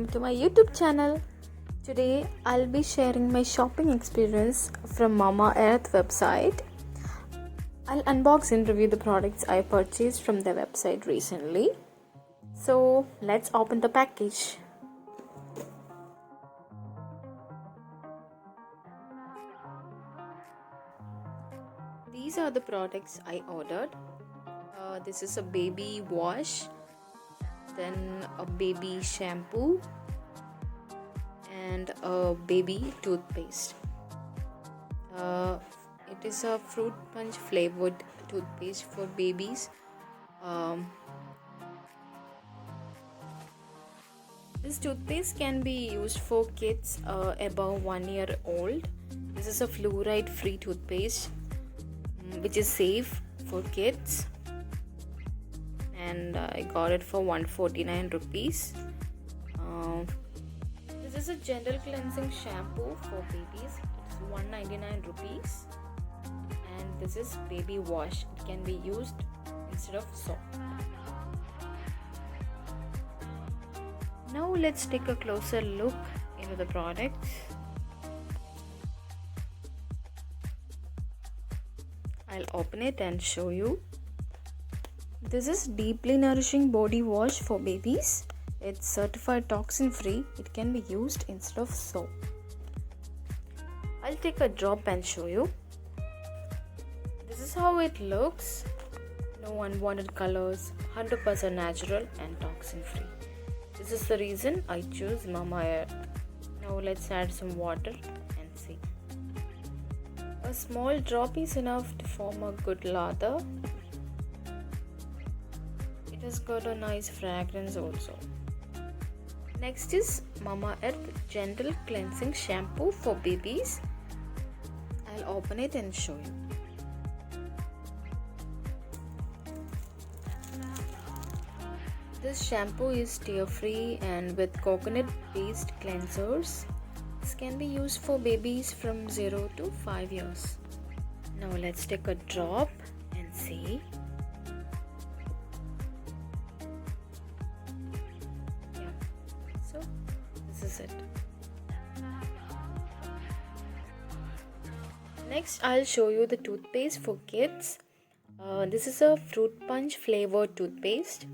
welcome to my YouTube channel. Today I'll be sharing my shopping experience from MamaEarth website. I'll unbox and review the products I purchased from their website recently. So let's open the package. These are the products I ordered. This is a baby wash, then a baby shampoo, and a baby toothpaste. It is a fruit punch flavored toothpaste for babies. This toothpaste can be used for kids above 1 year old. This is a fluoride free toothpaste which is safe for kids, and I got it for 149 rupees. This is a gentle cleansing shampoo for babies. It's 199 rupees, and this is baby wash. It can be used instead of soap. Now let's take a closer look into the products. I'll open it and show you. This is deeply nourishing body wash for babies. It's certified toxin free. It can be used instead of soap. I'll take a drop and show you. This is how it looks. No unwanted colors, 100% natural and toxin free. This is the reason I choose MamaEarth. Now let's add some water and see. A small drop is enough to form a good lather. It has got a nice fragrance also. Next is MamaEarth Gentle Cleansing Shampoo for babies. I'll open it and show you. This shampoo is tear-free and with coconut-based cleansers. This can be used for babies from 0 to 5 years. Now let's take a drop and see. Yeah, so this is it. Next, I'll show you the toothpaste for kids. This is a fruit punch flavored toothpaste.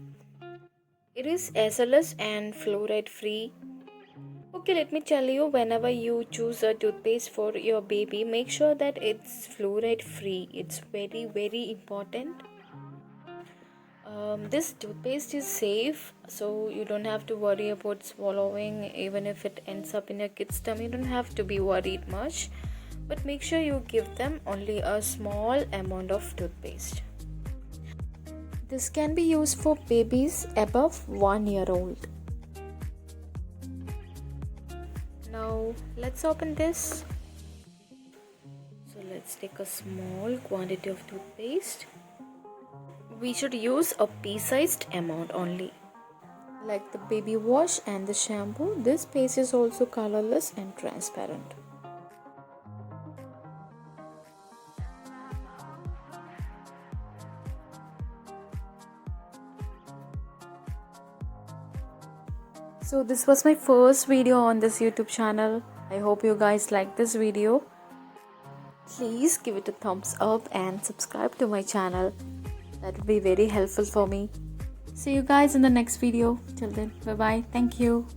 It is SLS and fluoride free. Okay, let me tell you, whenever you choose a toothpaste for your baby, make sure that it's fluoride free. It's very, very important. This toothpaste is safe, so you don't have to worry about swallowing. Even if it ends up in your kid's tummy, you don't have to be worried much. But make sure you give them only a small amount of toothpaste. This can be used for babies above 1 year old. Now let's open this. So let's take a small quantity of toothpaste. We should use a pea-sized amount only. Like the baby wash and the shampoo, this paste is also colorless and transparent. So this was my first video on this YouTube channel. I hope you guys like this video. Please give it a thumbs up and subscribe to my channel. That would be very helpful for me. See you guys in the next video. Till then, bye bye. Thank you.